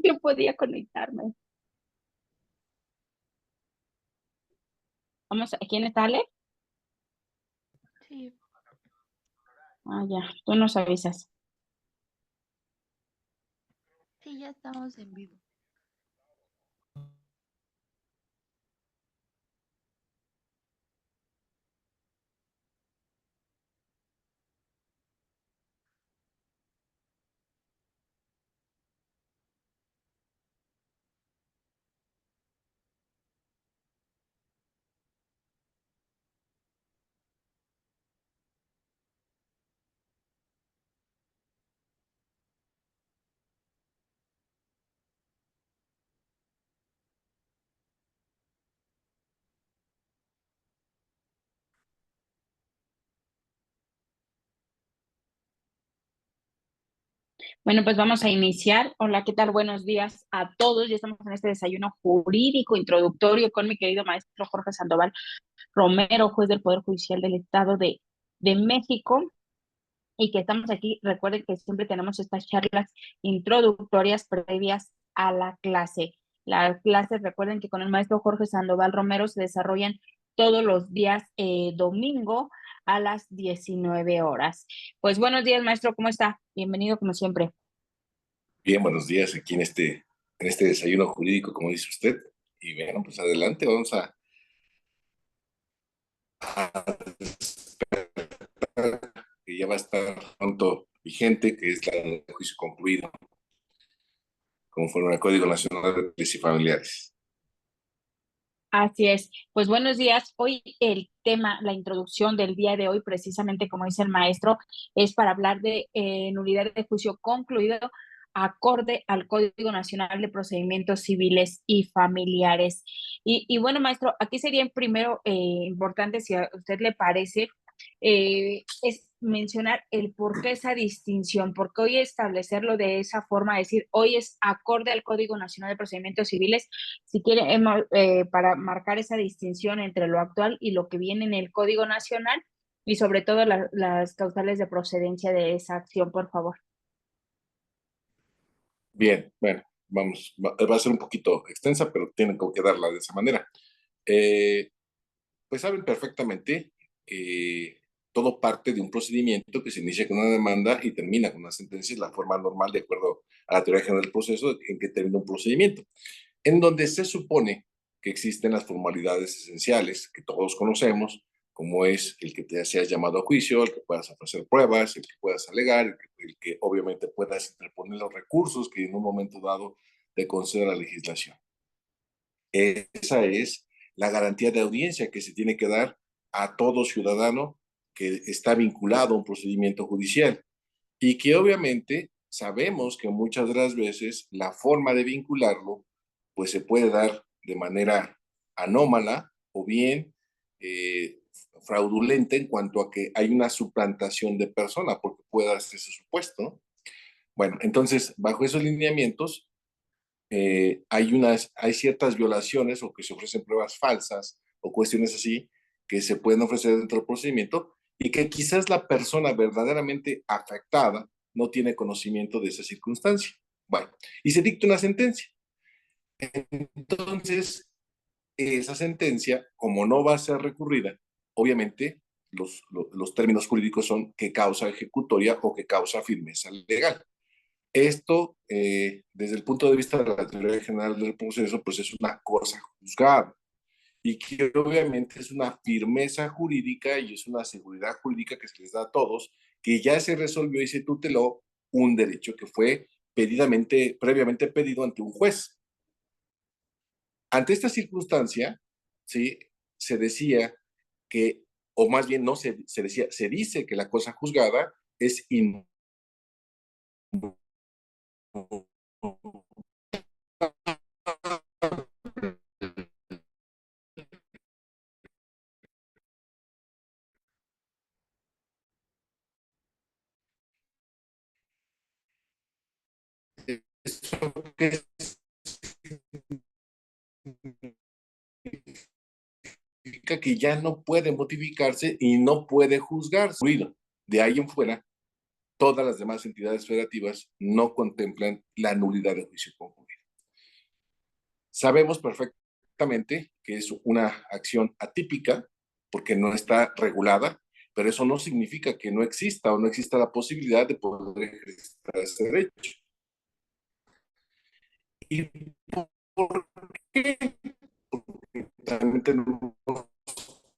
no podía conectarme. ¿Quién está, Ale? Sí, Ah, ya, tú nos avisas. sí, ya estamos en vivo. Bueno, pues vamos a iniciar. Hola, ¿qué tal? Buenos días a todos. Ya estamos en este desayuno jurídico introductorio con mi querido maestro Jorge Sandoval Romero, juez del Poder Judicial del Estado de México. Y que estamos aquí, recuerden que siempre tenemos estas charlas introductorias previas a la clase. Las clases, recuerden que con el maestro Jorge Sandoval Romero se desarrollan todos los días domingo a las 19 horas. Pues buenos días, maestro, ¿cómo está? Bienvenido como siempre. Bien, buenos días aquí en este desayuno jurídico, como dice usted. Y bueno, pues adelante, vamos a que ya va a estar pronto vigente, que es la de juicio concluido, conforme al Código Nacional de Leyes y Familiares. Así es. Pues buenos días. Hoy el tema, la introducción del día de hoy, precisamente como dice el maestro, es para hablar de nulidad de juicio concluido acorde al Código Nacional de Procedimientos Civiles y Familiares. Y bueno, maestro, aquí sería primero importante, si a usted le parece, es mencionar el por qué esa distinción, porque hoy establecerlo de esa forma, decir, hoy es acorde al Código Nacional de Procedimientos Civiles, si quiere, para marcar esa distinción entre lo actual y lo que viene en el Código Nacional y sobre todo las causales de procedencia de esa acción, por favor. Bien, bueno, va a ser un poquito extensa, pero tienen que darla de esa manera. Eh, pues saben perfectamente que todo parte de un procedimiento que se inicia con una demanda y termina con una sentencia, es la forma normal de acuerdo a la teoría general del proceso en que termina un procedimiento, en donde se supone que existen las formalidades esenciales que todos conocemos, como es el que te seas llamado a juicio, el que puedas ofrecer pruebas, el que puedas alegar, el que obviamente puedas interponer los recursos que en un momento dado te conceda la legislación. Esa es la garantía de audiencia que se tiene que dar a todo ciudadano que está vinculado a un procedimiento judicial y que obviamente sabemos que muchas de las veces la forma de vincularlo pues se puede dar de manera anómala o bien eh, fraudulenta en cuanto a que hay una suplantación de persona porque puede darse ese supuesto, ¿no? Bueno, entonces bajo esos lineamientos hay ciertas violaciones o que se ofrecen pruebas falsas o cuestiones así que se pueden ofrecer dentro del procedimiento y que quizás la persona verdaderamente afectada no tiene conocimiento de esa circunstancia. Bueno, y se dicta una sentencia. Entonces, esa sentencia, como no va a ser recurrida, obviamente los términos jurídicos son que causa ejecutoria o que causa firmeza legal. Esto, desde el punto de vista de la teoría general del proceso, pues es una cosa juzgada y que obviamente es una firmeza jurídica y es una seguridad jurídica que se les da a todos, que ya se resolvió y se tuteló un derecho que fue previamente pedido ante un juez. Ante esta circunstancia, ¿sí? Se decía que, o más bien no se decía, se dice que la cosa juzgada es que significa que ya no puede modificarse y no puede juzgarse. De ahí en fuera, todas las demás entidades federativas no contemplan la nulidad de juicio concluido. Sabemos perfectamente que es una acción atípica porque no está regulada, pero eso no significa que no exista o no exista la posibilidad de poder ejercer ese derecho. ¿Y por qué? Porque también tenemos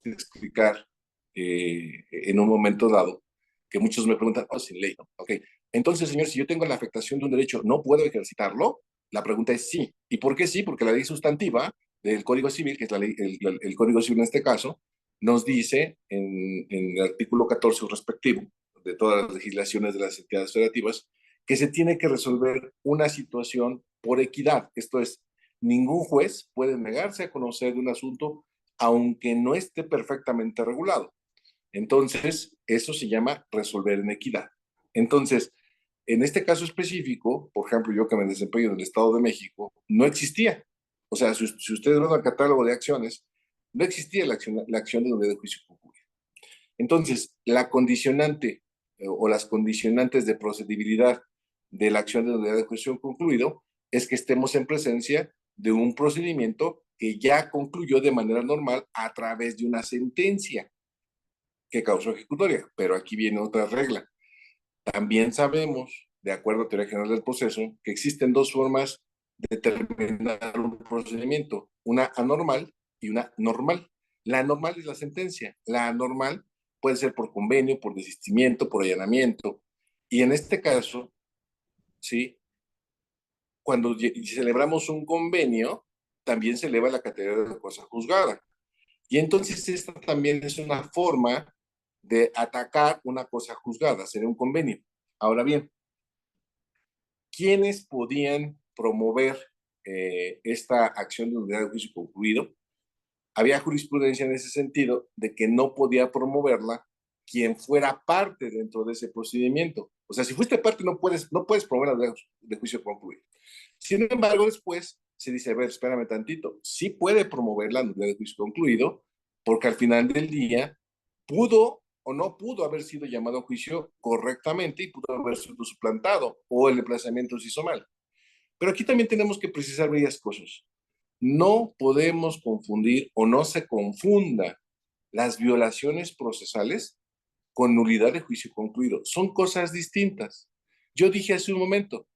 que explicar en un momento dado que muchos me preguntan, oh, sin ley, ¿no? Ok, entonces, señor, si yo tengo la afectación de un derecho, ¿no puedo ejercitarlo? La pregunta es sí. ¿Y por qué sí? Porque la ley sustantiva del Código Civil, que es la ley, el Código Civil en este caso, nos dice en el artículo 14 respectivo de todas las legislaciones de las entidades federativas que se tiene que resolver una situación por equidad. Esto es, ningún juez puede negarse a conocer de un asunto aunque no esté perfectamente regulado. Entonces, eso se llama resolver en equidad. Entonces, en este caso específico, por ejemplo, yo que me desempeño en el Estado de México, no existía. O sea, si ustedes ven el catálogo de acciones, no existía la acción de nulidad de juicio concluido. Entonces, la condicionante o las condicionantes de procedibilidad de la acción de nulidad de juicio concluido es que estemos en presencia de un procedimiento que ya concluyó de manera normal a través de una sentencia que causó ejecutoria. Pero aquí viene otra regla. También sabemos, de acuerdo a teoría general del proceso, que existen dos formas de determinar un procedimiento, una anormal y una normal. La normal es la sentencia, la anormal puede ser por convenio, por desistimiento, por allanamiento. Y en este caso, ¿sí? Cuando celebramos un convenio, también se eleva la categoría de cosa juzgada. Y entonces esta también es una forma de atacar una cosa juzgada, sería un convenio. Ahora bien, ¿quiénes podían promover esta acción de nulidad de juicio concluido? Había jurisprudencia en ese sentido de que no podía promoverla quien fuera parte dentro de ese procedimiento. O sea, si fuiste parte, no puedes promover la nulidad de juicio concluido. Sin embargo, después se dice, a ver, espérame tantito, sí puede promover la nulidad de juicio concluido, porque al final del día pudo o no pudo haber sido llamado a juicio correctamente y pudo haber sido suplantado o el emplazamiento se hizo mal. Pero aquí también tenemos que precisar varias cosas. No podemos confundir o no se confunda las violaciones procesales con nulidad de juicio concluido. Son cosas distintas. Yo dije hace un momento,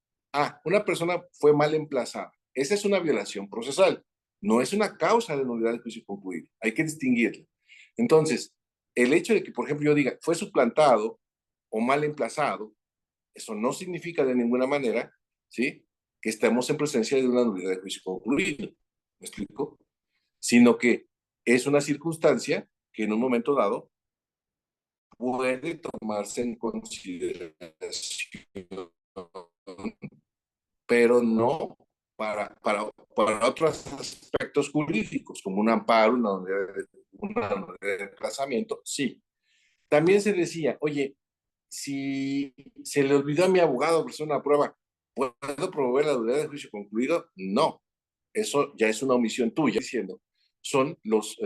una persona fue mal emplazada. Esa es una violación procesal. No es una causa de nulidad de juicio concluido. Hay que distinguirlo. Entonces, el hecho de que, por ejemplo, yo diga, fue suplantado o mal emplazado, eso no significa de ninguna manera, ¿sí? Que estemos en presencia de una nulidad de juicio concluido. ¿Me explico? Sino que es una circunstancia que en un momento dado puede tomarse en consideración, pero no para otros aspectos jurídicos, como un amparo, una de desplazamiento, sí. También se decía, oye, si se le olvidó a mi abogado hacer una prueba, ¿puedo promover la nulidad de juicio concluido? No, eso ya es una omisión tuya, diciendo, son los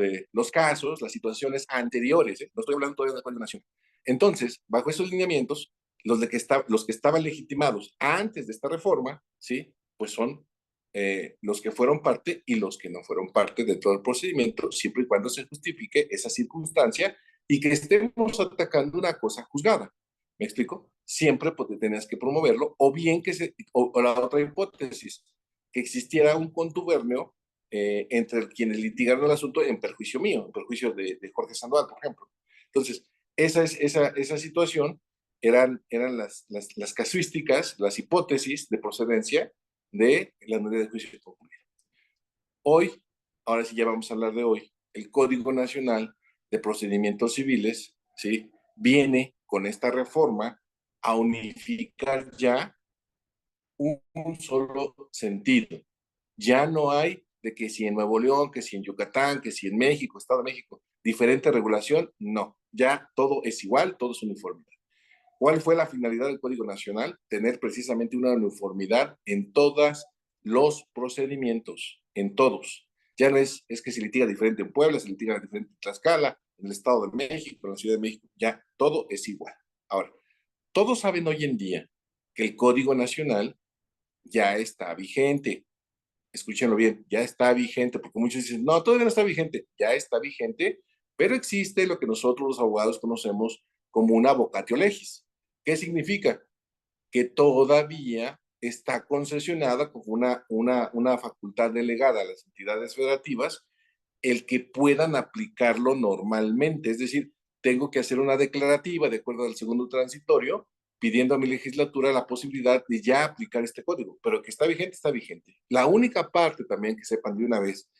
casos, las situaciones anteriores, no estoy hablando todavía de la condenación. Entonces, bajo esos lineamientos, los que estaban legitimados antes de esta reforma, ¿sí? Pues son los que fueron parte y los que no fueron parte de todo el procedimiento, siempre y cuando se justifique esa circunstancia y que estemos atacando una cosa juzgada. ¿Me explico? Siempre tenías que promoverlo, o bien o la otra hipótesis, que existiera un contubernio entre quienes litigaron el asunto en perjuicio mío, en perjuicio de Jorge Sandoval, por ejemplo. Entonces, esa situación eran las casuísticas, las hipótesis de procedencia de la nulidad de juicio concluido. Hoy, ahora sí ya vamos a hablar de hoy, el Código Nacional de Procedimientos Civiles, ¿sí? Viene con esta reforma a unificar ya un solo sentido. Ya no hay de que si en Nuevo León, que si en Yucatán, que si en México, Estado de México, diferente regulación, no, ya todo es igual, todo es uniformidad. ¿Cuál fue la finalidad del Código Nacional? Tener precisamente una uniformidad en todos los procedimientos, en todos. Ya no es que se litiga diferente en Puebla, se litiga diferente en Tlaxcala, en el Estado de México, en la Ciudad de México, ya todo es igual. Ahora, todos saben hoy en día que el Código Nacional ya está vigente. escúchenlo bien, ya está vigente, porque muchos dicen, no, todavía no está vigente, ya está vigente, pero existe lo que nosotros los abogados conocemos como una vacatio legis. ¿Qué significa? Que todavía está concesionada como una facultad delegada a las entidades federativas el que puedan aplicarlo normalmente. Es decir, tengo que hacer una declarativa de acuerdo al segundo transitorio pidiendo a mi legislatura la posibilidad de ya aplicar este código, pero que está vigente, está vigente. La única parte también que sepan de una vez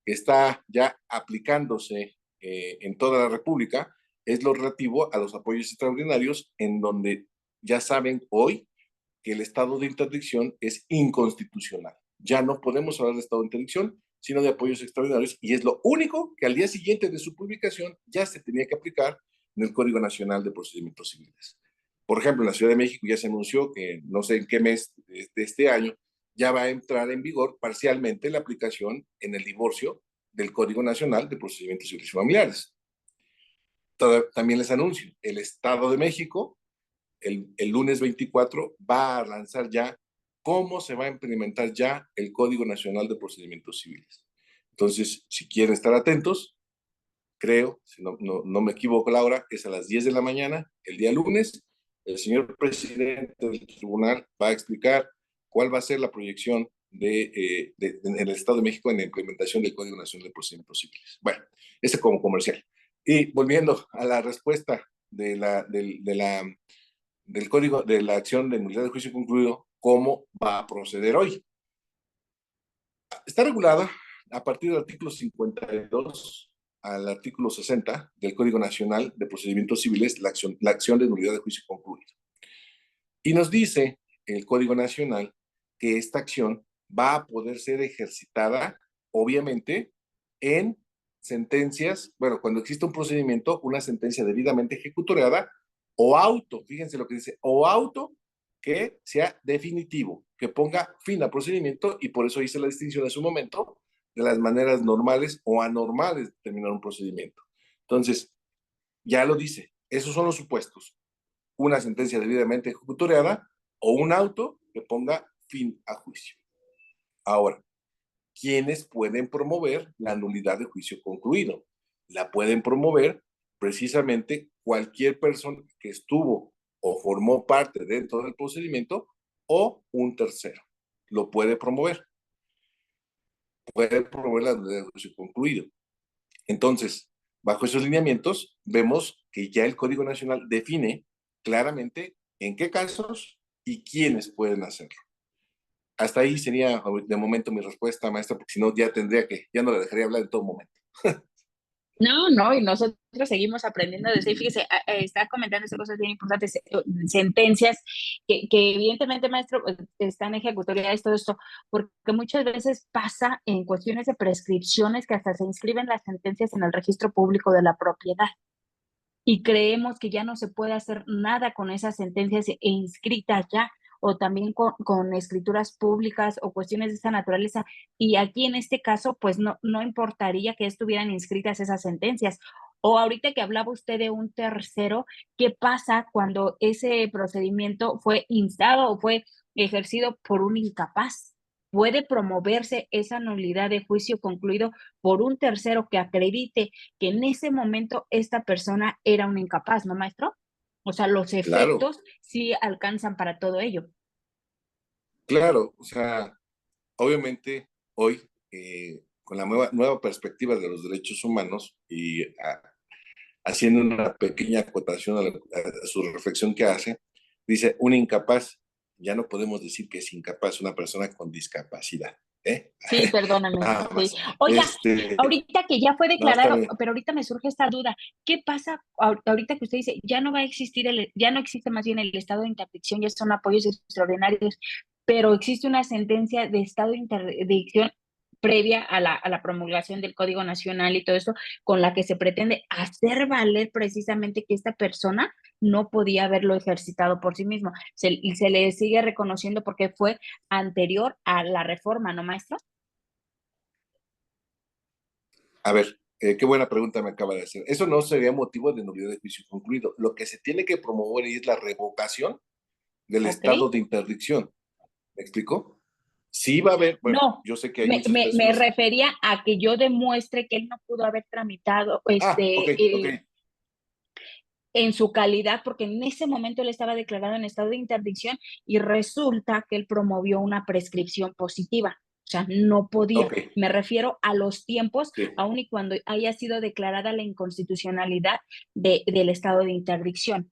que está ya aplicándose en toda la República es lo relativo a los apoyos extraordinarios, en donde ya saben hoy que el estado de interdicción es inconstitucional. Ya no podemos hablar de estado de interdicción, sino de apoyos extraordinarios, y es lo único que al día siguiente de su publicación ya se tenía que aplicar en el Código Nacional de Procedimientos Civiles. Por ejemplo, en la Ciudad de México ya se anunció que no sé en qué mes de este año ya va a entrar en vigor parcialmente la aplicación en el divorcio del Código Nacional de Procedimientos Civiles y Familiares. También les anuncio, el Estado de México el lunes 24 va a lanzar ya cómo se va a implementar ya el Código Nacional de Procedimientos Civiles. Entonces, si quieren estar atentos, creo, si no me equivoco la hora, es a las 10 de la mañana, el día lunes, el señor presidente del tribunal va a explicar cuál va a ser la proyección en el Estado de México en la implementación del Código Nacional de Procedimientos Civiles. Bueno, ese como comercial. Y volviendo a la respuesta del Código de la Acción de Nulidad de Juicio Concluido, ¿cómo va a proceder hoy? Está regulada a partir del artículo 52 al artículo 60 del Código Nacional de Procedimientos Civiles, la acción de nulidad de juicio concluido. Y nos dice el Código Nacional que esta acción va a poder ser ejercitada, obviamente, en sentencias, bueno, cuando existe un procedimiento, una sentencia debidamente ejecutoriada o auto, fíjense lo que dice, o auto que sea definitivo, que ponga fin al procedimiento, y por eso hice la distinción en su momento de las maneras normales o anormales de terminar un procedimiento. Entonces, ya lo dice, esos son los supuestos: una sentencia debidamente ejecutoriada o un auto que ponga fin a juicio. Ahora, ¿quiénes pueden promover la nulidad de juicio concluido? La pueden promover precisamente cualquier persona que estuvo o formó parte dentro del procedimiento o un tercero. Lo puede promover. Puede promover la nulidad de juicio concluido. Entonces, bajo esos lineamientos, vemos que ya el Código Nacional define claramente en qué casos y quiénes pueden hacerlo. Hasta ahí sería de momento mi respuesta, maestra, porque si no ya no la dejaría hablar en todo momento. No, no, y nosotros seguimos aprendiendo de eso. Y fíjese, está comentando esas cosas bien importantes, sentencias que evidentemente, maestro, están ejecutoriadas, todo esto, porque muchas veces pasa en cuestiones de prescripciones que hasta se inscriben las sentencias en el registro público de la propiedad. Y creemos que ya no se puede hacer nada con esas sentencias inscritas ya, o también con escrituras públicas o cuestiones de esa naturaleza. Y aquí en este caso, pues no importaría que estuvieran inscritas esas sentencias. O ahorita que hablaba usted de un tercero, ¿qué pasa cuando ese procedimiento fue instado o fue ejercido por un incapaz? ¿Puede promoverse esa nulidad de juicio concluido por un tercero que acredite que en ese momento esta persona era un incapaz, ¿no, maestro? O sea, los Claro, efectos sí alcanzan para todo ello. claro, o sea, obviamente hoy, con la nueva perspectiva de los derechos humanos y haciendo una pequeña acotación a su reflexión que hace, dice, un incapaz, ya no podemos decir que es incapaz, una persona con discapacidad, ¿eh? Sí, perdóname, Nada sí. más. Oiga, ahorita que ya fue No, está declarado, bien. pero ahorita me surge esta duda, ¿qué pasa ahorita que usted dice, ya no va a existir ya no existe más bien el estado de interdicción, ya son apoyos extraordinarios, pero existe una sentencia de estado de interdicción previa a la promulgación del Código Nacional y todo eso, con la que se pretende hacer valer precisamente que esta persona no podía haberlo ejercitado por sí mismo, y se le sigue reconociendo porque fue anterior a la reforma, ¿no, maestro? A ver, qué buena pregunta me acaba de hacer. Eso no sería motivo de nulidad de juicio concluido. Lo que se tiene que promover es la revocación del Ok. estado de interdicción. ¿Me explico? Sí va a haber, bueno, No, yo sé que hay me, muchas me, me personas. refería a que yo demuestre que él no pudo haber tramitado Ok, ok. en su calidad, porque en ese momento él estaba declarado en estado de interdicción y resulta que él promovió una prescripción positiva. O sea, no podía. Ok, Me refiero a los tiempos, sí. aun y cuando haya sido declarada la inconstitucionalidad del estado de interdicción.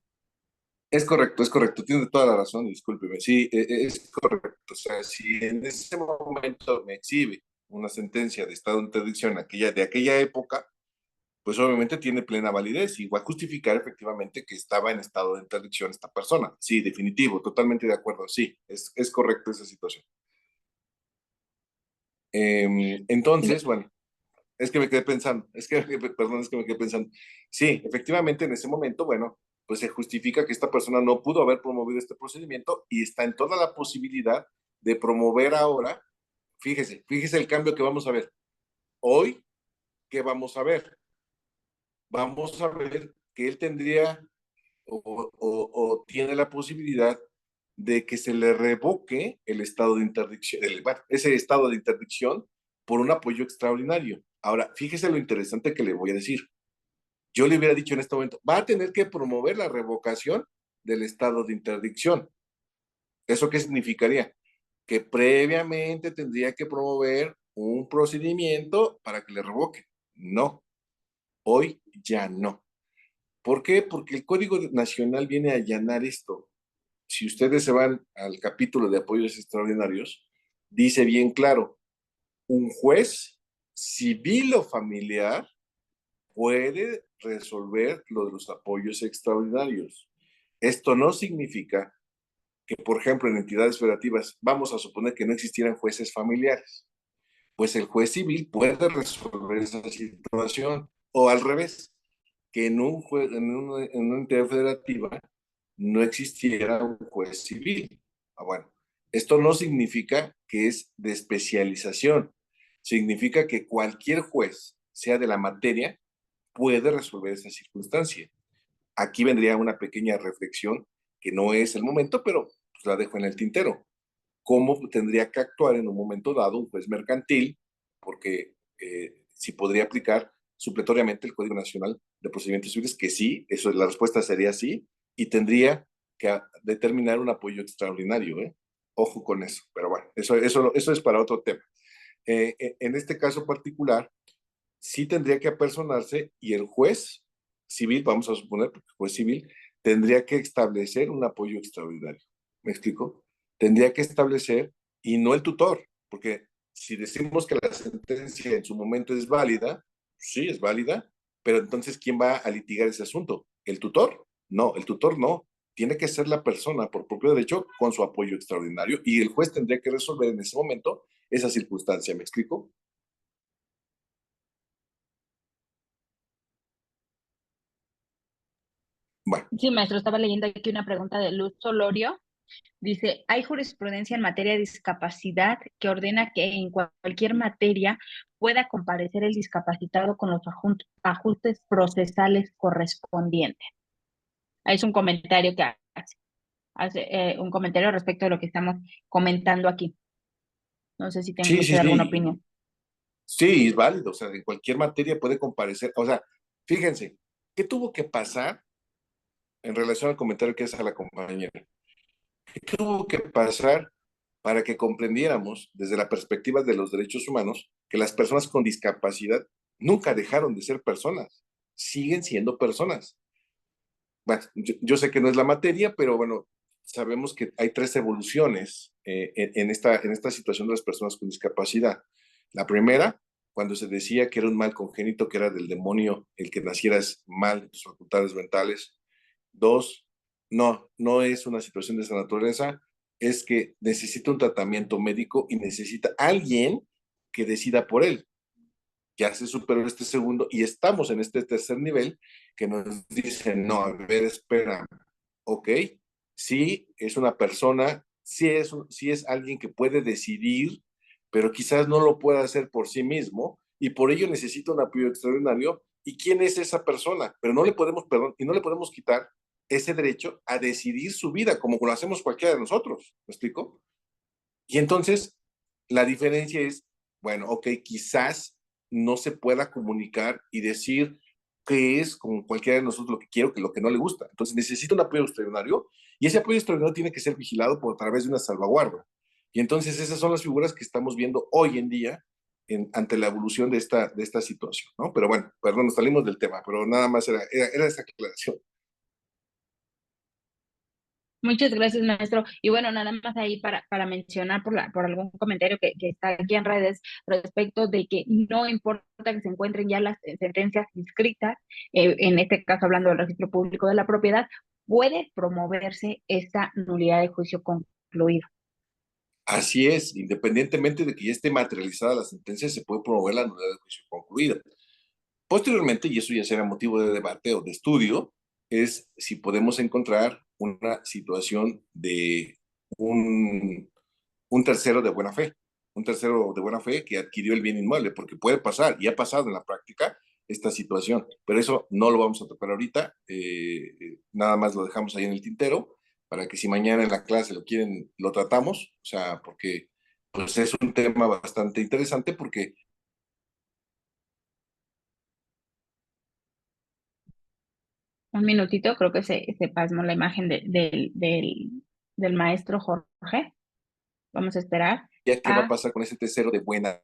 Es correcto, tiene toda la razón, discúlpeme. Sí, es correcto. O sea, si en ese momento me exhibe una sentencia de estado de interdicción de aquella época, pues obviamente tiene plena validez y va a justificar efectivamente que estaba en estado de interdicción esta persona. Sí, definitivo, totalmente de acuerdo. Sí, es correcto esa situación. Entonces, bueno, es que me quedé pensando, perdón, es que me quedé pensando. Sí, efectivamente, en ese momento, bueno, pues se justifica que esta persona no pudo haber promovido este procedimiento y está en toda la posibilidad de promover ahora. Fíjese el cambio que vamos a ver. Hoy, ¿qué vamos a ver? Vamos a ver que él tendría o tiene la posibilidad de que se le revoque el estado de interdicción, bueno, ese estado de interdicción por un apoyo extraordinario. Ahora, fíjese lo interesante que le voy a decir. Yo le hubiera dicho en este momento, va a tener que promover la revocación del estado de interdicción. ¿Eso qué significaría? Que previamente tendría que promover un procedimiento para que le revoque. No, hoy ya no. ¿Por qué? Porque el Código Nacional viene a allanar esto. Si ustedes se van al capítulo de apoyos extraordinarios, dice bien claro, un juez civil o familiar puede resolver lo de los apoyos extraordinarios. Esto no significa que, por ejemplo, en entidades federativas, vamos a suponer que no existieran jueces familiares, pues el juez civil puede resolver esa situación, o al revés, que en una entidad federativa no existiera un juez civil. Bueno, esto no significa que es de especialización, significa que cualquier juez, sea de la materia, puede resolver esa circunstancia. Aquí vendría una pequeña reflexión que no es el momento, pero pues, la dejo en el tintero. ¿Cómo tendría que actuar en un momento dado un juez mercantil? Porque si podría aplicar supletoriamente el Código Nacional de Procedimientos Civiles, que sí, eso, la respuesta sería sí, y tendría que determinar un apoyo extraordinario, ¿eh? Ojo con eso, pero bueno, eso es para otro tema. En este caso particular, sí tendría que apersonarse y el juez civil, vamos a suponer, porque el juez civil tendría que establecer un apoyo extraordinario. ¿Me explico? Tendría que establecer y no el tutor, porque si decimos que la sentencia en su momento es válida, sí, es válida, pero entonces, ¿quién va a litigar ese asunto? ¿El tutor? No, el tutor no. Tiene que ser la persona por propio derecho con su apoyo extraordinario y el juez tendría que resolver en ese momento esa circunstancia. ¿Me explico? Bueno, Sí, maestro, estaba leyendo aquí una pregunta de Luz Solorio. Dice, hay jurisprudencia en materia de discapacidad que ordena que en cualquier materia pueda comparecer el discapacitado con los ajustes procesales correspondientes. Es un comentario que hace un comentario respecto a lo que estamos comentando aquí. No sé si tenga sí, usted sí, alguna sí. opinión. Sí, es válido, o sea, en cualquier materia puede comparecer. O sea, fíjense, ¿qué tuvo que pasar en relación al comentario que hace la compañera? ¿Qué tuvo que pasar para que comprendiéramos desde la perspectiva de los derechos humanos que las personas con discapacidad nunca dejaron de ser personas, siguen siendo personas? Bueno, yo sé que no es la materia, pero bueno, sabemos que hay tres evoluciones en esta situación de las personas con discapacidad. La primera, cuando se decía que era un mal congénito, que era del demonio el que nacieras mal de tus facultades mentales. Dos, no es una situación de esa naturaleza, es que necesita un tratamiento médico y necesita alguien que decida por él. Ya se superó este segundo y estamos en este tercer nivel que nos dice, no, a ver, espera, ok, sí es una persona, sí es alguien que puede decidir, pero quizás no lo pueda hacer por sí mismo y por ello necesita un apoyo extraordinario. ¿Y quién es esa persona? Pero no le podemos, perdón, y no le podemos quitar ese derecho a decidir su vida como lo hacemos cualquiera de nosotros. ¿Me explico? Y entonces, La diferencia es, bueno, ok, quizás no se pueda comunicar y decir qué es con cualquiera de nosotros lo que quiero, que lo que no le gusta. Entonces necesita un apoyo extraordinario y ese apoyo extraordinario tiene que ser vigilado por a través de una salvaguarda. Y entonces esas son las figuras que estamos viendo hoy en día ante la evolución de esta situación, ¿no? Pero bueno, perdón, nos salimos del tema, pero nada más era esa aclaración. Muchas gracias, maestro. Y bueno, nada más ahí para mencionar por algún comentario que está aquí en redes respecto de que no importa que se encuentren ya las sentencias inscritas, en este caso hablando del registro público de la propiedad, puede promoverse esta nulidad de juicio concluido. Así es, independientemente de que ya esté materializada la sentencia, se puede promover la nulidad de juicio concluida. Posteriormente, y eso ya será motivo de debate o de estudio, es si podemos encontrar una situación de un, un tercero de buena fe, un tercero de buena fe que adquirió el bien inmueble, porque puede pasar, y ha pasado en la práctica esta situación, pero eso no lo vamos a tocar ahorita, nada más lo dejamos ahí en el tintero, para que si mañana en la clase lo quieren, lo tratamos, o sea, porque pues es un tema bastante interesante, porque Un minutito, creo que se pasmó la imagen del maestro Jorge. Vamos a esperar ya qué va a a... pasar con ese tercero de buena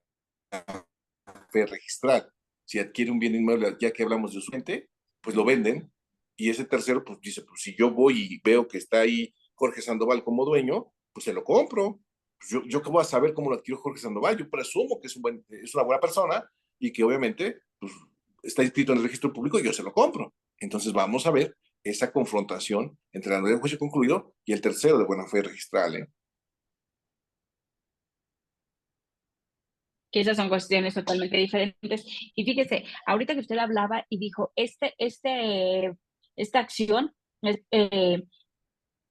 fe registral. Si adquiere un bien inmueble, ya que hablamos de su gente, pues lo venden. Y ese tercero, pues dice, pues si yo voy y veo que está ahí Jorge Sandoval como dueño, pues se lo compro. Pues yo qué voy a saber cómo lo adquirió Jorge Sandoval. Yo presumo que es una buena persona y que obviamente pues, está inscrito en el registro público y yo se lo compro. Entonces vamos a ver esa confrontación entre la nulidad de juicio concluido y el tercero de buena fe registral. que esas son cuestiones totalmente diferentes. Y fíjese, ahorita que usted hablaba y dijo, esta acción es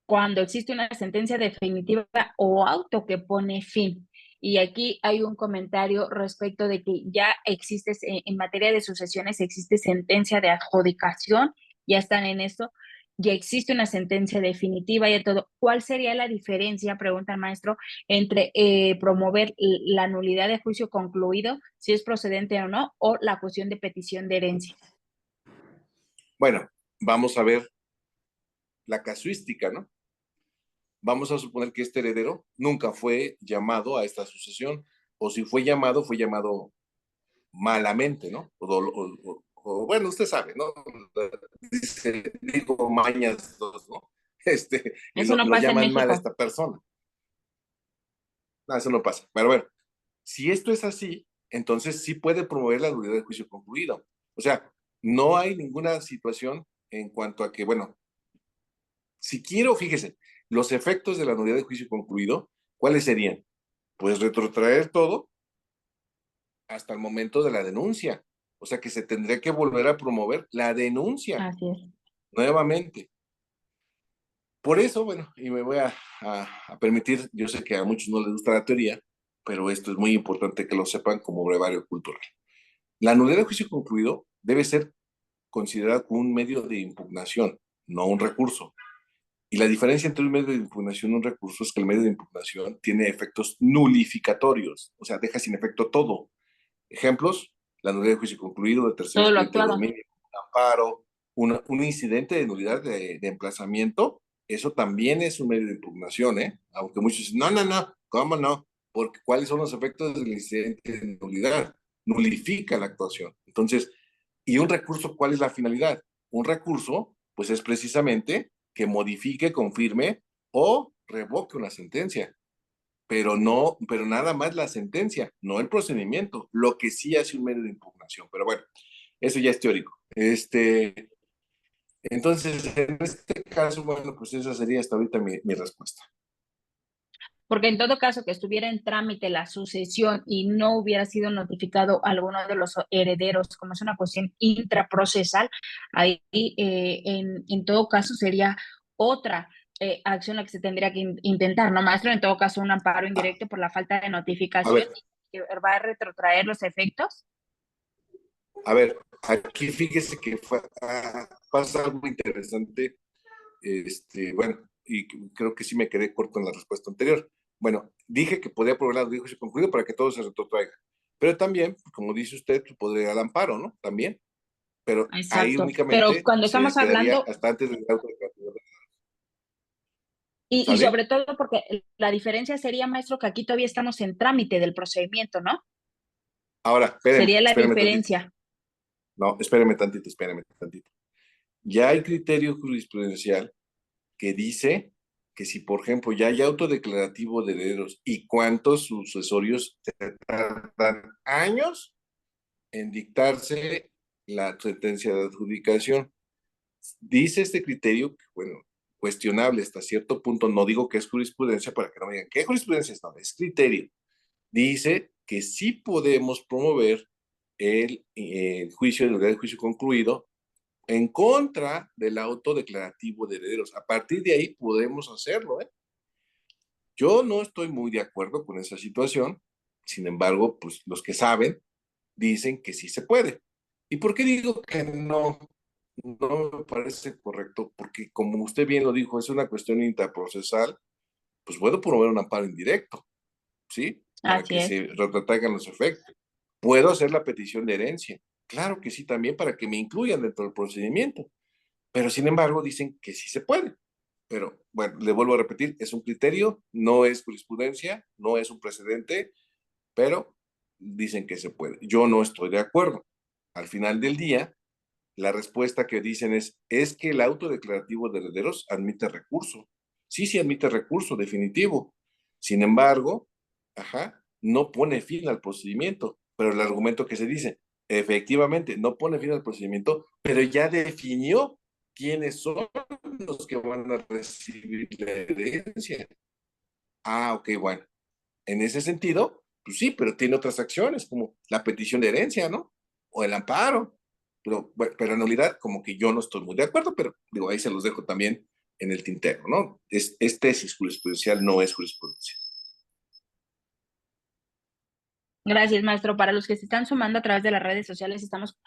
cuando existe una sentencia definitiva o auto que pone fin. Y aquí hay un comentario respecto de que ya existe, en materia de sucesiones, existe sentencia de adjudicación, ya están en esto, ya existe una sentencia definitiva y todo. ¿Cuál sería la diferencia, pregunta el maestro, entre promover la nulidad de juicio concluido, si es procedente o no, o la cuestión de petición de herencia? Bueno, vamos a ver la casuística, ¿no? Vamos a suponer que este heredero nunca fue llamado a esta sucesión, o si fue llamado malamente, ¿no? Bueno, usted sabe, ¿no? Dice, digo mañas dos, ¿no? Eso no Lo pasa en llaman mal a México. esta persona. No, eso no pasa. Pero bueno, si esto es así, entonces sí puede promover la nulidad de juicio concluido. O sea, no hay ninguna situación en cuanto a que, bueno, si quiero, fíjese, los efectos de la nulidad de juicio concluido, ¿cuáles serían? Pues retrotraer todo hasta el momento de la denuncia. O sea que se tendría que volver a promover la denuncia Así es. nuevamente. Por eso, bueno, y me voy a permitir, yo sé que a muchos no les gusta la teoría, pero esto es muy importante que lo sepan como brevario cultural. La nulidad de juicio concluido debe ser considerada como un medio de impugnación, no un recurso. Y la diferencia entre un medio de impugnación y un recurso es que el medio de impugnación tiene efectos nulificatorios, o sea, deja sin efecto todo. Ejemplos, la nulidad de juicio concluido, de tercer Todo lo expediente de actuado. dominio, un amparo, un incidente de nulidad de emplazamiento, eso también es un medio de impugnación, ¿eh? Aunque muchos dicen, no, no, no, ¿cómo no? Porque ¿cuáles son los efectos del incidente de nulidad? Nulifica la actuación. Entonces, ¿y un recurso cuál es la finalidad? Un recurso, pues es precisamente que modifique, confirme o revoque una sentencia, pero no, pero nada más la sentencia, no el procedimiento, lo que sí hace un medio de impugnación. Pero bueno, eso ya es teórico. Entonces, en este caso, bueno, pues esa sería hasta ahorita mi respuesta. Porque en todo caso que estuviera en trámite la sucesión y no hubiera sido notificado alguno de los herederos, como es una cuestión intraprocesal, ahí en todo caso sería otra acción la que se tendría que intentar, ¿no, maestro? En todo caso, un amparo indirecto por la falta de A notificación ver, que va a retrotraer los efectos. a ver, aquí fíjese que pasa algo interesante, bueno, y creo que sí me quedé corto en la respuesta anterior. bueno, dije que podía proveer el juicio concluido para que todo se retrotraiga. Pero también, como dice usted, pues, podría ir al amparo, ¿no? También. Pero ahí Exacto. Pero únicamente cuando se estamos quedaría hablando, hasta antes del auto de declarativo. y ¿Sale? sobre todo porque la diferencia sería, maestro, que aquí todavía estamos en trámite del procedimiento, ¿no? Ahora, Sería la espéreme tantito. diferencia. No, espéreme tantito. Ya hay criterio jurisprudencial que dice que si, por ejemplo, ya hay autodeclarativo de herederos y cuántos sucesorios tardan años en dictarse la sentencia de adjudicación. Dice este criterio, que, bueno, cuestionable hasta cierto punto, no digo que es jurisprudencia para que no me digan, ¿qué jurisprudencia es? No, es criterio. Dice que sí podemos promover el juicio, el del juicio concluido en contra del auto declarativo de herederos. A partir de ahí podemos hacerlo, ¿eh? Yo no estoy muy de acuerdo con esa situación, sin embargo, pues los que saben dicen que sí se puede. ¿Y por qué digo que no? No me parece correcto, porque como usted bien lo dijo, es una cuestión interprocesal, pues puedo promover un amparo indirecto, ¿sí? Para Así que es. se retrotraigan los efectos. Puedo hacer la petición de herencia, claro que sí, también para que me incluyan dentro del procedimiento, pero sin embargo dicen que sí se puede. Pero bueno, le vuelvo a repetir, es un criterio, no es jurisprudencia, no es un precedente, pero dicen que se puede. Yo no estoy de acuerdo. Al final del día, la respuesta que dicen es que el auto declarativo de herederos admite recurso. Sí, sí admite recurso, definitivo. Sin embargo, ajá, no pone fin al procedimiento. Pero el argumento que se dice, efectivamente, no pone fin al procedimiento, pero ya definió quiénes son los que van a recibir la herencia. Ah, ok, bueno. En ese sentido, pues sí, pero tiene otras acciones, como la petición de herencia, ¿no? O el amparo. Pero, bueno, pero en realidad, como que yo no estoy muy de acuerdo, pero digo, ahí se los dejo también en el tintero, ¿no? Es tesis jurisprudencial, no es jurisprudencia. Gracias, maestro. Para los que se están sumando a través de las redes sociales, estamos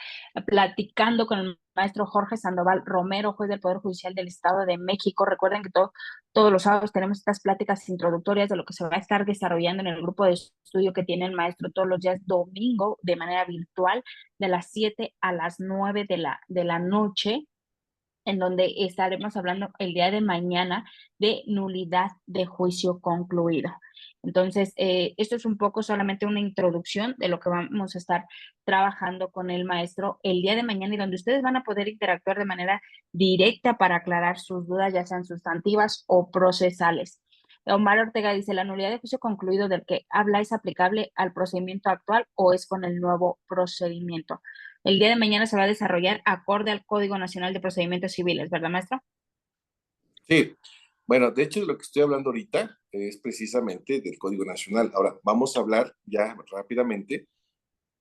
platicando con el maestro Jorge Sandoval Romero, juez del Poder Judicial del Estado de México. Recuerden que todos los sábados tenemos estas pláticas introductorias de lo que se va a estar desarrollando en el grupo de estudio que tiene el maestro todos los días domingo de manera virtual, de las 7 a las 9 de la noche, en donde estaremos hablando el día de mañana de nulidad de juicio concluido. Entonces, esto es un poco solamente una introducción de lo que vamos a estar trabajando con el maestro el día de mañana y donde ustedes van a poder interactuar de manera directa para aclarar sus dudas, ya sean sustantivas o procesales. Omar Ortega dice, ¿la nulidad de juicio concluido del que habla es aplicable al procedimiento actual o es con el nuevo procedimiento? El día de mañana se va a desarrollar acorde al Código Nacional de Procedimientos Civiles, ¿verdad, maestra? Sí, bueno, de hecho, de lo que estoy hablando ahorita es precisamente del Código Nacional. Ahora, vamos a hablar ya rápidamente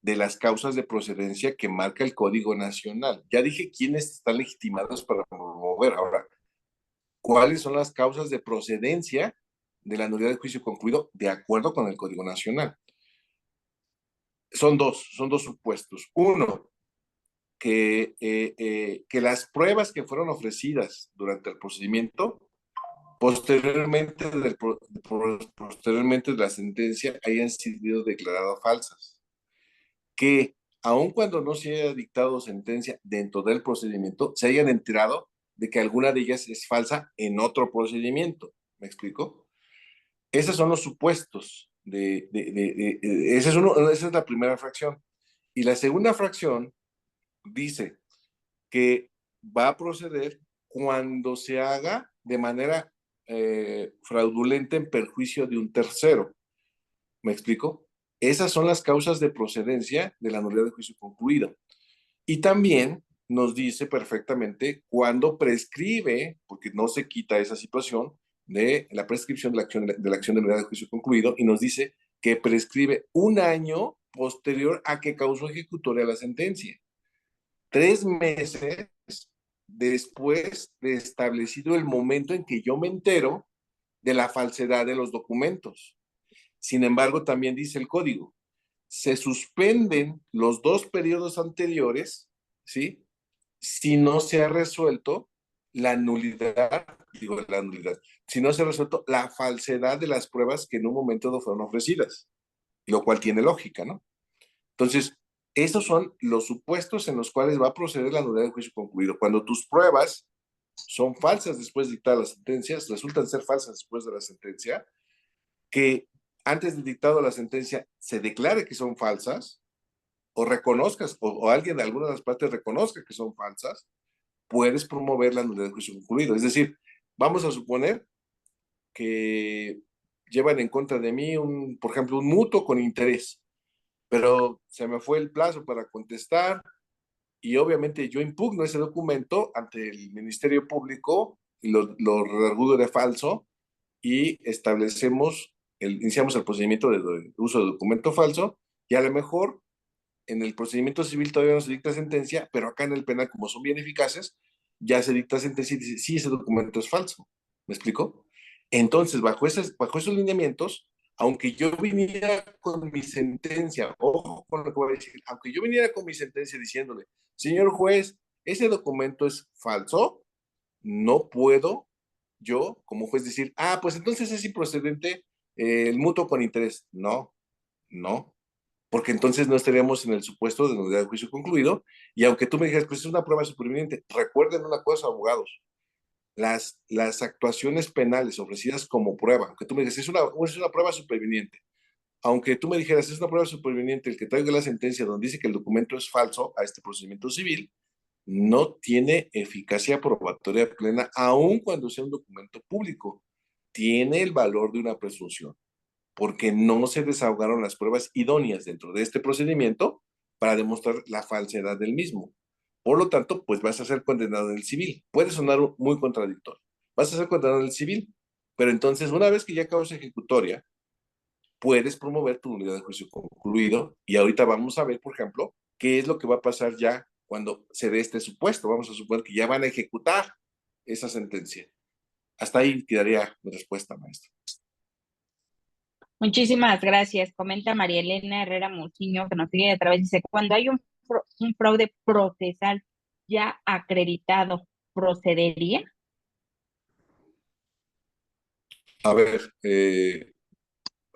de las causas de procedencia que marca el Código Nacional. Ya dije quiénes están legitimados para promover. Ahora, ¿cuáles son las causas de procedencia de la nulidad de juicio concluido de acuerdo con el Código Nacional? Son dos supuestos. Uno, que las pruebas que fueron ofrecidas durante el procedimiento, posteriormente de la sentencia, hayan sido declaradas falsas. Que aun cuando no se haya dictado sentencia dentro del procedimiento, se hayan enterado de que alguna de ellas es falsa en otro procedimiento. ¿Me explico? Esos son los supuestos esa es la primera fracción. Y la segunda fracción dice que va a proceder cuando se haga de manera fraudulenta en perjuicio de un tercero. ¿Me explico? Esas son las causas de procedencia de la nulidad de juicio concluido. Y también nos dice perfectamente cuándo prescribe, porque no se quita esa situación de la prescripción de la acción de nulidad de juicio concluido, y nos dice que prescribe un año posterior a que causó ejecutoria la sentencia. 3 meses después de establecido el momento en que yo me entero de la falsedad de los documentos. Sin embargo, también dice el código, se suspenden los 2 periodos anteriores, ¿sí? Si no se ha resuelto la nulidad, digo la nulidad, si no se ha resuelto la falsedad de las pruebas que en un momento no fueron ofrecidas, lo cual tiene lógica, ¿no? Entonces, esos son los supuestos en los cuales va a proceder la nulidad del juicio concluido. Cuando tus pruebas son falsas después de dictar las sentencias, resultan ser falsas después de la sentencia, que antes de dictado la sentencia se declare que son falsas, o reconozcas, o alguien de alguna de las partes reconozca que son falsas, puedes promover la nulidad del juicio concluido. Es decir, vamos a suponer que llevan en contra de mí, por ejemplo, un mutuo con interés, pero se me fue el plazo para contestar y obviamente yo impugno ese documento ante el Ministerio Público y lo redargudo de falso y iniciamos el procedimiento de uso de documento falso y a lo mejor en el procedimiento civil todavía no se dicta sentencia, pero acá en el penal, como son bien eficaces, ya se dicta sentencia y dice, sí, ese documento es falso. ¿Me explico? Entonces, bajo esos lineamientos, aunque yo viniera con mi sentencia, ojo con lo que voy a decir, aunque yo viniera con mi sentencia diciéndole, señor juez, ese documento es falso, no puedo yo, como juez, decir, pues entonces es improcedente el mutuo con interés. No, no, porque entonces no estaríamos en el supuesto de nulidad de juicio concluido, y aunque tú me dijeras, pues es una prueba superviniente, recuerden una cosa, abogados, las actuaciones penales ofrecidas como prueba, aunque tú me digas, es una prueba superviniente, aunque tú me dijeras, es una prueba superviniente el que traiga la sentencia donde dice que el documento es falso a este procedimiento civil, no tiene eficacia probatoria plena, aun cuando sea un documento público. Tiene el valor de una presunción porque no se desahogaron las pruebas idóneas dentro de este procedimiento para demostrar la falsedad del mismo. Por lo tanto, pues vas a ser condenado en el civil. Puede sonar muy contradictorio. Vas a ser condenado en el civil, pero entonces una vez que ya acabas ejecutoria, puedes promover tu unidad de juicio concluido y ahorita vamos a ver, por ejemplo, qué es lo que va a pasar ya cuando se dé este supuesto. Vamos a suponer que ya van a ejecutar esa sentencia. Hasta ahí quedaría mi respuesta, maestro. Muchísimas gracias. Comenta María Elena Herrera Muciño, que nos sigue a través, dice, cuando hay un fraude procesal ya acreditado, ¿procedería? A ver,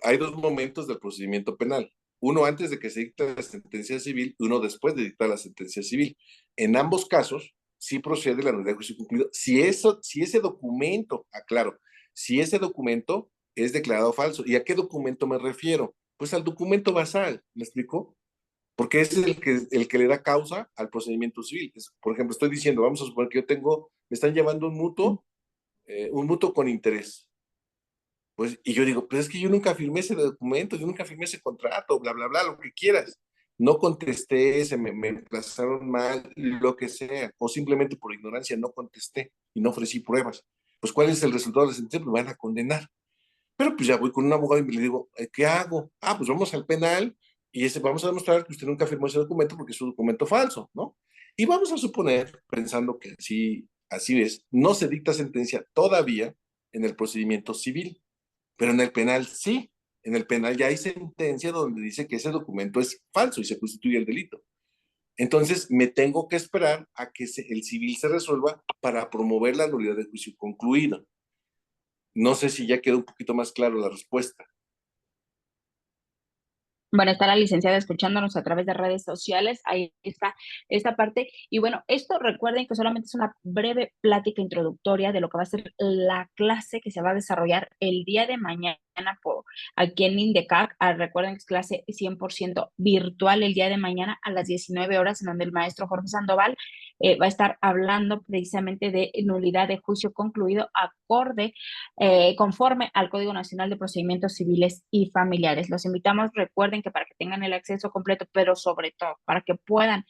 hay dos momentos del procedimiento penal. Uno antes de que se dicte la sentencia civil y uno después de dictar la sentencia civil. En ambos casos, sí procede la nulidad de juicio concluido. Si ese documento, aclaro, si ese documento es declarado falso. ¿Y a qué documento me refiero? Pues al documento basal, ¿me explico? Porque es el que le da causa al procedimiento civil. Por ejemplo, estoy diciendo, vamos a suponer que me están llevando un mutuo con interés. Pues, y yo digo, pues es que yo nunca firmé ese documento, yo nunca firmé ese contrato, bla, bla, bla, lo que quieras. No contesté, me emplazaron mal, lo que sea, o simplemente por ignorancia no contesté y no ofrecí pruebas. Pues, ¿cuál es el resultado de la sentencia? Pues me van a condenar. Pero pues ya voy con un abogado y le digo, ¿qué hago? Pues vamos al penal y vamos a demostrar que usted nunca firmó ese documento porque es un documento falso, ¿no? Y vamos a suponer, pensando que así es, no se dicta sentencia todavía en el procedimiento civil, pero en el penal sí. En el penal ya hay sentencia donde dice que ese documento es falso y se constituye el delito. Entonces me tengo que esperar a que el civil se resuelva para promover la nulidad de juicio concluido. No sé si ya quedó un poquito más claro la respuesta. Bueno, está la licenciada escuchándonos a través de redes sociales, ahí está esta parte. Y bueno, esto recuerden que solamente es una breve plática introductoria de lo que va a ser la clase que se va a desarrollar el día de mañana aquí en INDECAC. Recuerden que es clase 100% virtual el día de mañana a las 19 horas, en donde el maestro Jorge Sandoval va a estar hablando precisamente de nulidad de juicio concluido conforme al Código Nacional de Procedimientos Civiles y Familiares. Los invitamos, recuerden que para que tengan el acceso completo, pero sobre todo para que puedan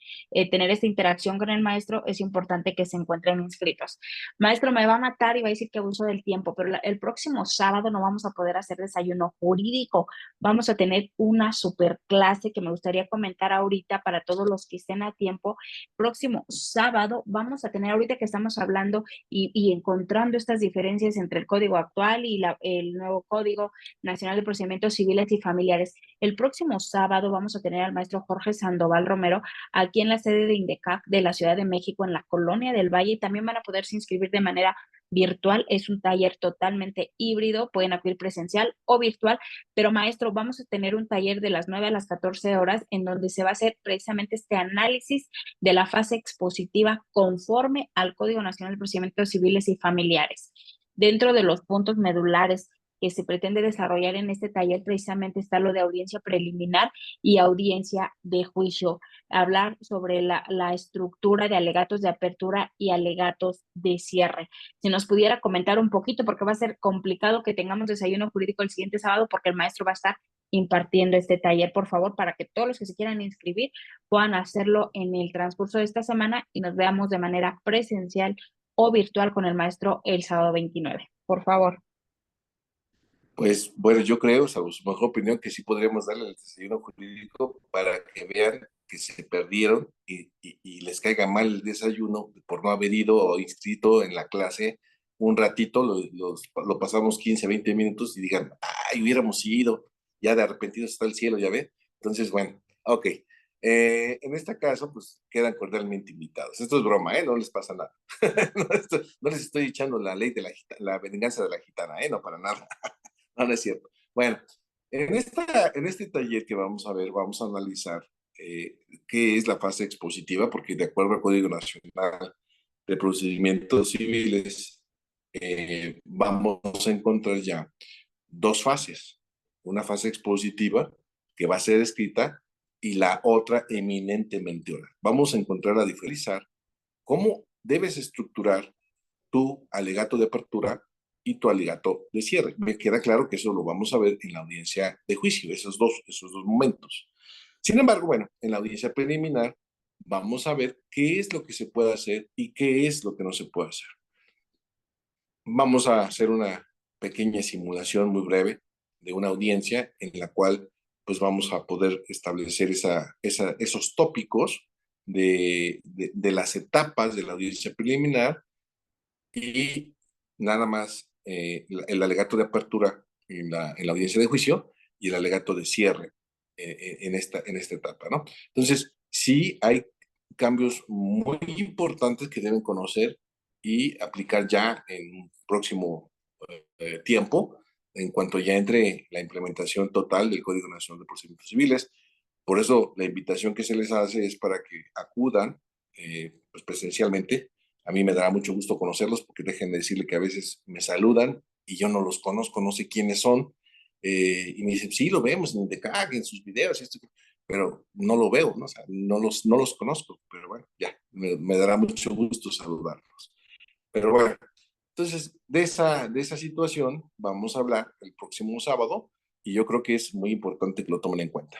tener esta interacción con el maestro, es importante que se encuentren inscritos. Maestro, me va a matar y va a decir que abuso del tiempo, pero el próximo sábado no vamos a poder hacer desayuno jurídico. Vamos a tener una super clase que me gustaría comentar ahorita para todos los que estén a tiempo. Próximo sábado sábado vamos a tener, ahorita que estamos hablando y encontrando estas diferencias entre el código actual y el nuevo Código Nacional de Procedimientos Civiles y Familiares, el próximo sábado vamos a tener al maestro Jorge Sandoval Romero aquí en la sede de INDECAC de la Ciudad de México, en la Colonia del Valle, y también van a poderse inscribir de manera virtual. Es un taller totalmente híbrido, pueden acudir presencial o virtual, pero maestro, vamos a tener un taller de las 9 a las 14 horas en donde se va a hacer precisamente este análisis de la fase expositiva conforme al Código Nacional de Procedimientos Civiles y Familiares. Dentro de los puntos medulares que se pretende desarrollar en este taller precisamente está lo de audiencia preliminar y audiencia de juicio, hablar sobre la estructura de alegatos de apertura y alegatos de cierre. Si nos pudiera comentar un poquito, porque va a ser complicado que tengamos desayuno jurídico el siguiente sábado, porque el maestro va a estar impartiendo este taller, por favor, para que todos los que se quieran inscribir puedan hacerlo en el transcurso de esta semana y nos veamos de manera presencial o virtual con el maestro el sábado 29. Por favor. Pues bueno, yo creo, salvo su mejor opinión, que sí podríamos darle el desayuno jurídico para que vean que se perdieron y les caiga mal el desayuno por no haber ido o inscrito en la clase un ratito, lo pasamos 15, 20 minutos y digan, ay, hubiéramos ido, ya de arrepentidos está el cielo, ya ve. Entonces, bueno, ok. En este caso, pues quedan cordialmente invitados. Esto es broma, ¿eh? No les pasa nada. No les estoy echando la ley de la venganza de la gitana, ¿eh? No, para nada. No, no es cierto. Bueno, en este taller que vamos a ver, vamos a analizar qué es la fase expositiva, porque de acuerdo al Código Nacional de Procedimientos Civiles, vamos a encontrar ya dos fases. Una fase expositiva que va a ser escrita y la otra eminentemente oral. Vamos a encontrar a diferenciar cómo debes estructurar tu alegato de apertura y tu alegato de cierre. Me queda claro que eso lo vamos a ver en la audiencia de juicio, esos dos momentos. Sin embargo, bueno, en la audiencia preliminar vamos a ver qué es lo que se puede hacer y qué es lo que no se puede hacer. Vamos a hacer una pequeña simulación muy breve de una audiencia en la cual pues vamos a poder establecer esos tópicos de las etapas de la audiencia preliminar y nada más el alegato de apertura en la audiencia de juicio y el alegato de cierre en esta etapa, ¿no? Entonces, sí hay cambios muy importantes que deben conocer y aplicar ya en un próximo tiempo, en cuanto ya entre la implementación total del Código Nacional de Procedimientos Civiles. Por eso la invitación que se les hace es para que acudan pues presencialmente. A mí me dará mucho gusto conocerlos porque dejen de decirle que a veces me saludan y yo no los conozco, no sé quiénes son. Y me dicen, sí, lo vemos en Indecag, en sus videos, pero no lo veo, ¿no? O sea, no los conozco, pero bueno, ya, me dará mucho gusto saludarlos. Pero bueno, entonces de esa situación vamos a hablar el próximo sábado y yo creo que es muy importante que lo tomen en cuenta.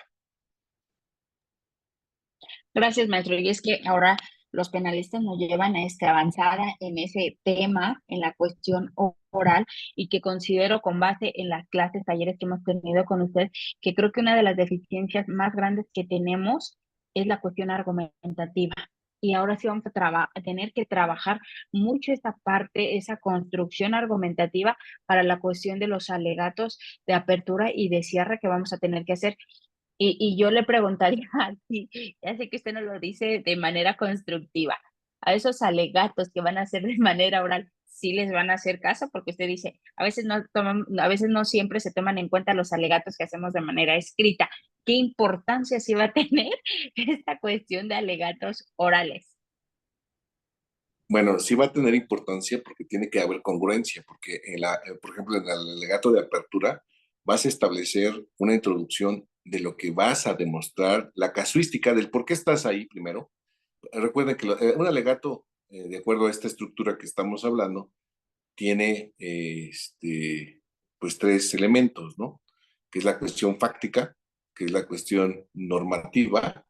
Gracias, maestro. Y es que ahora los penalistas nos llevan a avanzar en ese tema, en la cuestión oral, y que considero con base en las clases, talleres que hemos tenido con usted, que creo que una de las deficiencias más grandes que tenemos es la cuestión argumentativa. Y ahora sí vamos a tener que trabajar mucho esa parte, esa construcción argumentativa para la cuestión de los alegatos de apertura y de cierre que vamos a tener que hacer. Y yo le preguntaría así, ya sé que usted no lo dice de manera constructiva, a esos alegatos que van a hacer de manera oral, ¿sí les van a hacer caso? Porque usted dice, a veces no siempre se toman en cuenta los alegatos que hacemos de manera escrita. ¿Qué importancia sí va a tener esta cuestión de alegatos orales? Bueno, sí va a tener importancia porque tiene que haber congruencia, porque por ejemplo, en el alegato de apertura vas a establecer una introducción de lo que vas a demostrar, la casuística del por qué estás ahí primero. Recuerden que un alegato, de acuerdo a esta estructura que estamos hablando, tiene pues tres elementos, ¿no? Que es la cuestión fáctica, que es la cuestión normativa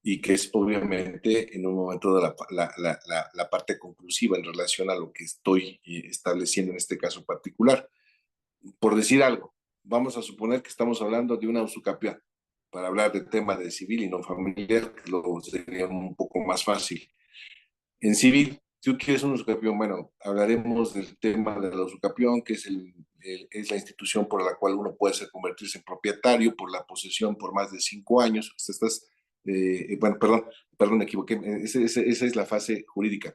y que es obviamente en un momento de la parte conclusiva en relación a lo que estoy estableciendo en este caso particular. Por decir algo, vamos a suponer que estamos hablando de una usucapión para hablar del tema de civil y no familiar, que lo sería un poco más fácil. En civil, si tú quieres un usucapión, bueno, hablaremos del tema del usucapión, que es, es la institución por la cual uno puede convertirse en propietario por la posesión por más de 5 años. O sea, bueno, perdón, me equivoqué. Esa es la fase jurídica.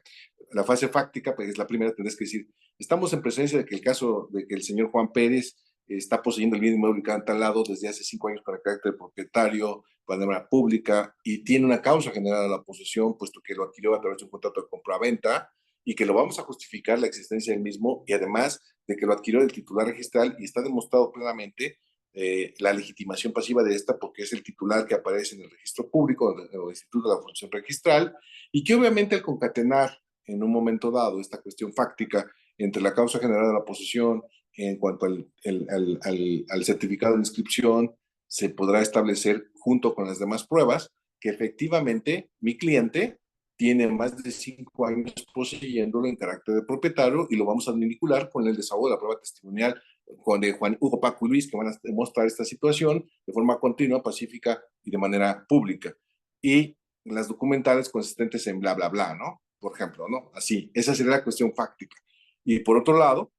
La fase fáctica, pues es la primera, tendrás que decir, estamos en presencia de que el caso de que el señor Juan Pérez está poseyendo el bien inmueble ubicado en tal lado desde hace 5 años con el carácter de propietario, de manera pública, y tiene una causa generada a la posesión, puesto que lo adquirió a través de un contrato de compra-venta, y que lo vamos a justificar la existencia del mismo, y además de que lo adquirió del titular registral, y está demostrado plenamente la legitimación pasiva de esta, porque es el titular que aparece en el registro público o Instituto de la Función Registral, y que obviamente al concatenar en un momento dado esta cuestión fáctica entre la causa generada de la posesión en cuanto al certificado de inscripción, se podrá establecer junto con las demás pruebas que efectivamente mi cliente tiene más de 5 años poseyéndolo en carácter de propietario, y lo vamos a vincular con el desahogo de la prueba testimonial con de Juan Hugo, Paco y Luis, que van a demostrar esta situación de forma continua, pacífica y de manera pública. Y las documentales consistentes en bla, bla, bla, ¿no? Por ejemplo, ¿no? Así, esa sería la cuestión fáctica. Y por otro lado,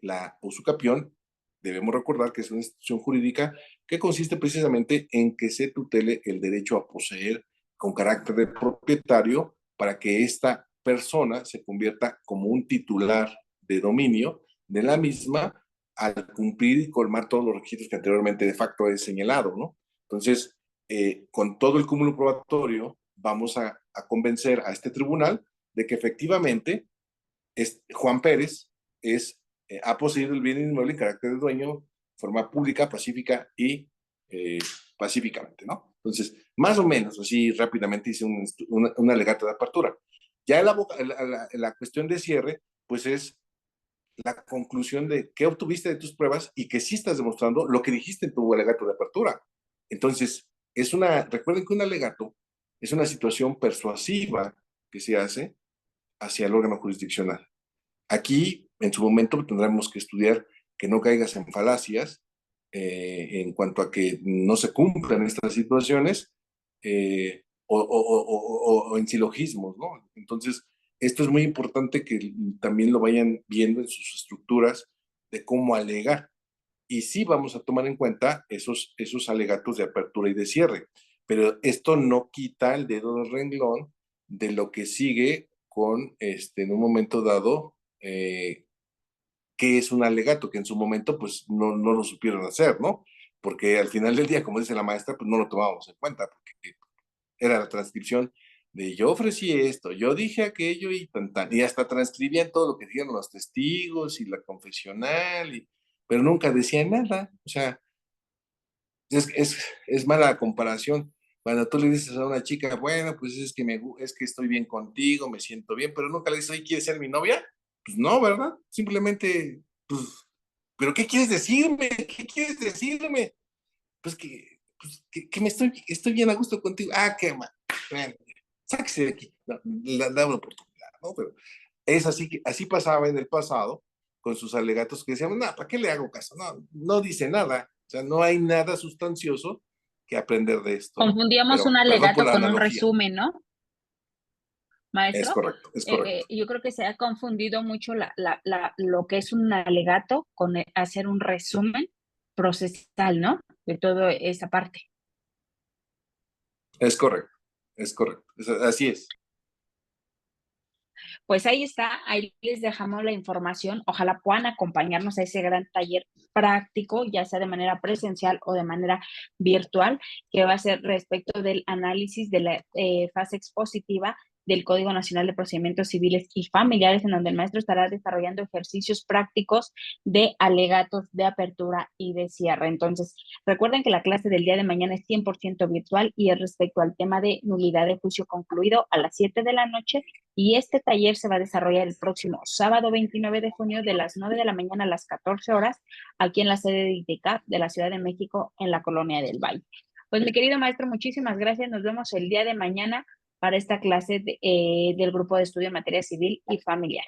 la usucapión, debemos recordar que es una institución jurídica que consiste precisamente en que se tutele el derecho a poseer con carácter de propietario para que esta persona se convierta como un titular de dominio de la misma al cumplir y colmar todos los requisitos que anteriormente de facto he señalado, ¿no? Entonces, con todo el cúmulo probatorio, vamos a convencer a este tribunal de que efectivamente Juan Pérez ha poseído el bien inmueble en carácter de dueño, de forma pública, pacífica y pacíficamente, ¿no? Entonces, más o menos, así rápidamente hice un alegato de apertura. Ya la cuestión de cierre, pues es la conclusión de qué obtuviste de tus pruebas y que sí estás demostrando lo que dijiste en tu alegato de apertura. Entonces, recuerden que un alegato es una situación persuasiva que se hace hacia el órgano jurisdiccional. Aquí, en su momento, tendremos que estudiar que no caigas en falacias en cuanto a que no se cumplan estas situaciones o en silogismos, ¿no? Entonces, esto es muy importante que también lo vayan viendo en sus estructuras de cómo alegar. Y sí vamos a tomar en cuenta esos alegatos de apertura y de cierre, pero esto no quita el dedo del renglón de lo que sigue con, en un momento dado, qué es un alegato, que en su momento pues no lo supieron hacer, ¿no? Porque al final del día, como dice la maestra, pues no lo tomábamos en cuenta, porque era la transcripción de yo ofrecí esto, yo dije aquello y tan, tan, y hasta transcribían todo lo que dijeron los testigos y la confesional, pero nunca decían nada. O sea, es mala comparación. Cuando tú le dices a una chica, bueno, pues es que estoy bien contigo, me siento bien, pero nunca le dices, oye, ¿quieres ser mi novia? Pues no, ¿verdad? Simplemente, pues, ¿pero qué quieres decirme? ¿Qué quieres decirme? Que estoy bien a gusto contigo. Ah, qué mal. Bueno, sáquese de aquí. No, da una oportunidad, ¿no? Pero es así que así pasaba en el pasado con sus alegatos que decíamos, no, ¿para qué le hago caso? No, no dice nada. O sea, no hay nada sustancioso que aprender de esto, ¿no? Confundíamos un Pero perdón por alegato la con un analogía. resumen, ¿no, Es maestro? correcto, es correcto. Yo creo que se ha confundido mucho lo que es un alegato con hacer un resumen procesal, ¿no? De toda esa parte. Es correcto, es correcto. Así es. Pues ahí está, ahí les dejamos la información. Ojalá puedan acompañarnos a ese gran taller práctico, ya sea de manera presencial o de manera virtual, que va a ser respecto del análisis de la fase expositiva del Código Nacional de Procedimientos Civiles y Familiares, en donde el maestro estará desarrollando ejercicios prácticos de alegatos de apertura y de cierre. Entonces, recuerden que la clase del día de mañana es 100% virtual y es respecto al tema de nulidad de juicio concluido a las 7 de la noche, y este taller se va a desarrollar el próximo sábado 29 de junio de las 9 de la mañana a las 14 horas aquí en la sede de ITECAP de la Ciudad de México en la Colonia del Valle. Pues mi querido maestro, muchísimas gracias. Nos vemos el día de mañana para esta clase del grupo de estudio en materia civil y familiar.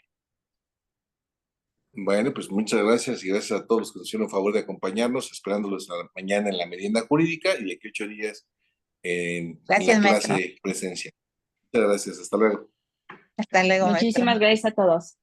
Bueno, pues muchas gracias y gracias a todos los que nos hicieron el favor de acompañarnos, esperándolos mañana en la merienda jurídica y de aquí 8 días en la Gracias, maestro. clase presencial. Muchas gracias, hasta luego. Hasta luego, maestra. Muchísimas gracias a todos.